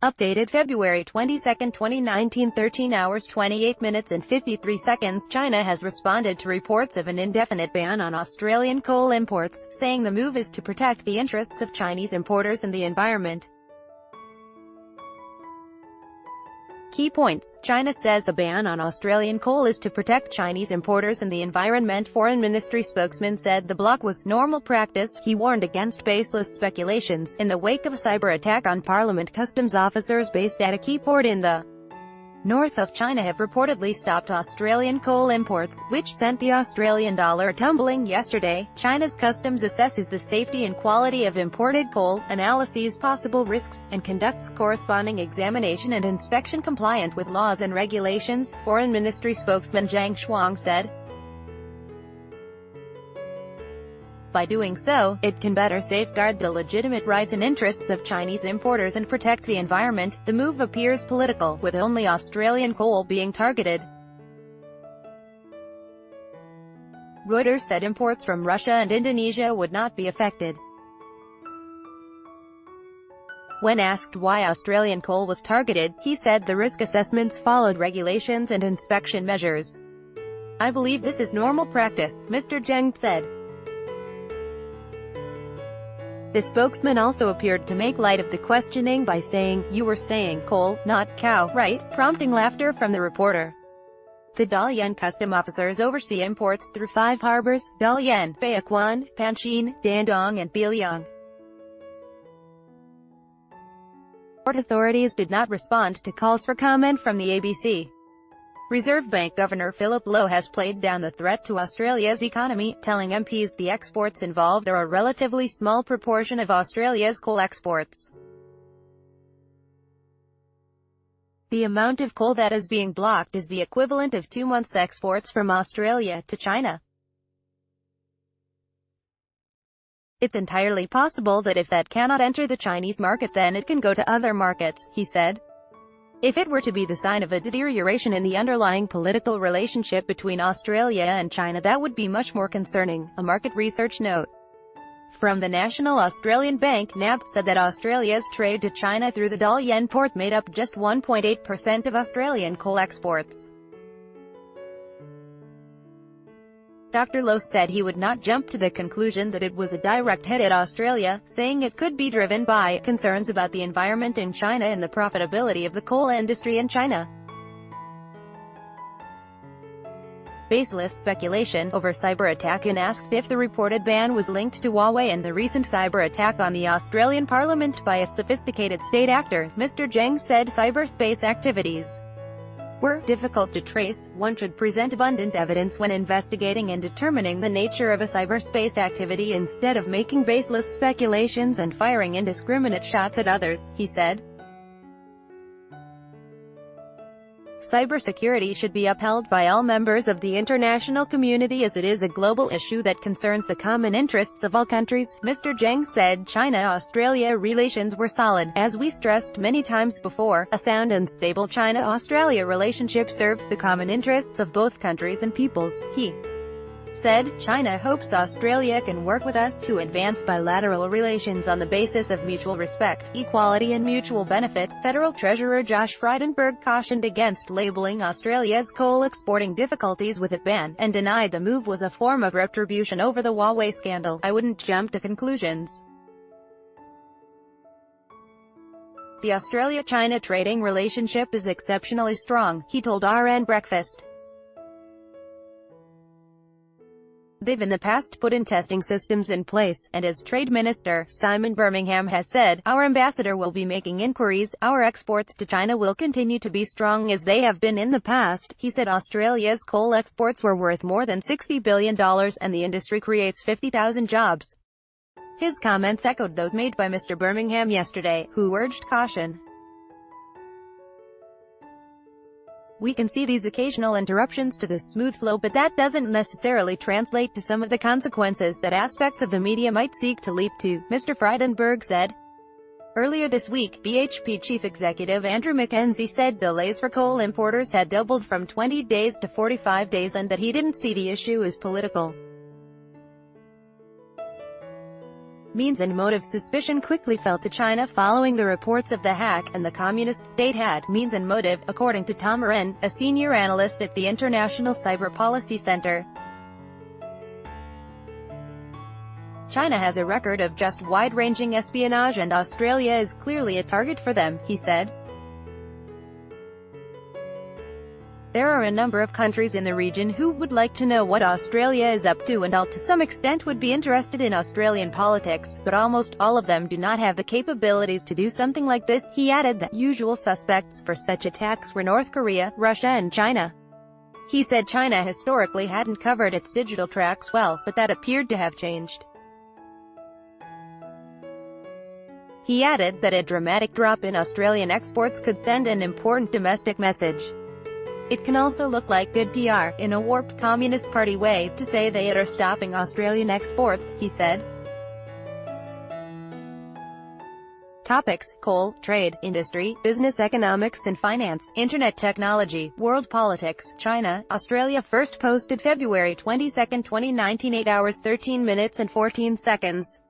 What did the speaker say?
Updated February 22, 2019, 13 hours 28 minutes and 53 seconds. China has responded to reports of an indefinite ban on Australian coal imports, saying the move is to protect the interests of Chinese importers and the environment. Key points. China says a ban on Australian coal is to protect Chinese importers and the environment. Foreign Ministry spokesman said the block was normal practice. He warned against baseless speculations. In the wake of a cyber attack on Parliament, customs officers based at a key port in the north of China have reportedly stopped Australian coal imports, which sent the Australian dollar tumbling yesterday. China's customs assesses the safety and quality of imported coal, analyses possible risks, and conducts corresponding examination and inspection compliant with laws and regulations, Foreign Ministry spokesman Zhang Shuang said. By doing so, it can better safeguard the legitimate rights and interests of Chinese importers and protect the environment. The move appears political, with only Australian coal being targeted. Reuters said imports from Russia and Indonesia would not be affected. When asked why Australian coal was targeted, he said the risk assessments followed regulations and inspection measures. "I believe this is normal practice," Mr. Zheng said. The spokesman also appeared to make light of the questioning by saying, "You were saying coal, not cow, right?" prompting laughter from the reporter. The Dalian custom officers oversee imports through 5 harbors: Dalian, Baoquan, Panchin, Dandong and Biliang. Port authorities did not respond to calls for comment from the ABC. Reserve Bank Governor Philip Lowe has played down the threat to Australia's economy, telling MPs the exports involved are a relatively small proportion of Australia's coal exports. The amount of coal that is being blocked is the equivalent of 2 months' exports from Australia to China. It's entirely possible that if that cannot enter the Chinese market, then it can go to other markets, he said. If it were to be the sign of a deterioration in the underlying political relationship between Australia and China, that would be much more concerning, a market research note from the National Australian Bank, NAB, said that Australia's trade to China through the Dalian port made up just 1.8% of Australian coal exports. Dr. Lowe said he would not jump to the conclusion that it was a direct hit at Australia, saying it could be driven by concerns about the environment in China and the profitability of the coal industry in China. Baseless speculation over cyber attack. And asked if the reported ban was linked to Huawei and the recent cyber attack on the Australian Parliament by a sophisticated state actor, Mr. Zheng said cyberspace activities were difficult to trace. One should present abundant evidence when investigating and determining the nature of a cyberspace activity instead of making baseless speculations and firing indiscriminate shots at others, he said. Cybersecurity should be upheld by all members of the international community as it is a global issue that concerns the common interests of all countries, Mr. Zheng said. China-Australia relations were solid. As we stressed many times before, a sound and stable China-Australia relationship serves the common interests of both countries and peoples, he said. China hopes Australia can work with us to advance bilateral relations on the basis of mutual respect, equality and mutual benefit. Federal Treasurer Josh Frydenberg cautioned against labeling Australia's coal exporting difficulties with a ban, and denied the move was a form of retribution over the Huawei scandal. "I wouldn't jump to conclusions. The Australia-China trading relationship is exceptionally strong," he told RN Breakfast. They've in the past put in testing systems in place, and as Trade Minister Simon Birmingham has said, our ambassador will be making inquiries. Our exports to China will continue to be strong as they have been in the past, he said. Australia's coal exports were worth more than $60 billion, and the industry creates 50,000 jobs. His comments echoed those made by Mr. Birmingham yesterday, who urged caution. "We can see these occasional interruptions to the smooth flow, but that doesn't necessarily translate to some of the consequences that aspects of the media might seek to leap to," Mr. Frydenberg said. Earlier this week, BHP Chief Executive Andrew Mackenzie said delays for coal importers had doubled from 20 days to 45 days and that he didn't see the issue as political. means and motive. Suspicion quickly fell to China following the reports of the hack, and the communist state had means and motive, according to Tom Ren, a senior analyst at the International Cyber Policy Center. China has a record of just wide-ranging espionage, and Australia is clearly a target for them, he said. There are a number of countries in the region who would like to know what Australia is up to, and all to some extent would be interested in Australian politics, but almost all of them do not have the capabilities to do something like this. He added that usual suspects for such attacks were North Korea, Russia and China. He said China historically hadn't covered its digital tracks well, but that appeared to have changed. He added that a dramatic drop in Australian exports could send an important domestic message. It can also look like good PR, in a warped Communist Party way, to say they are stopping Australian exports, he said. Topics: coal, trade, industry, business, economics and finance, internet technology, world politics, China, Australia. First posted February 22, 2019, 8 hours 13 minutes and 14 seconds.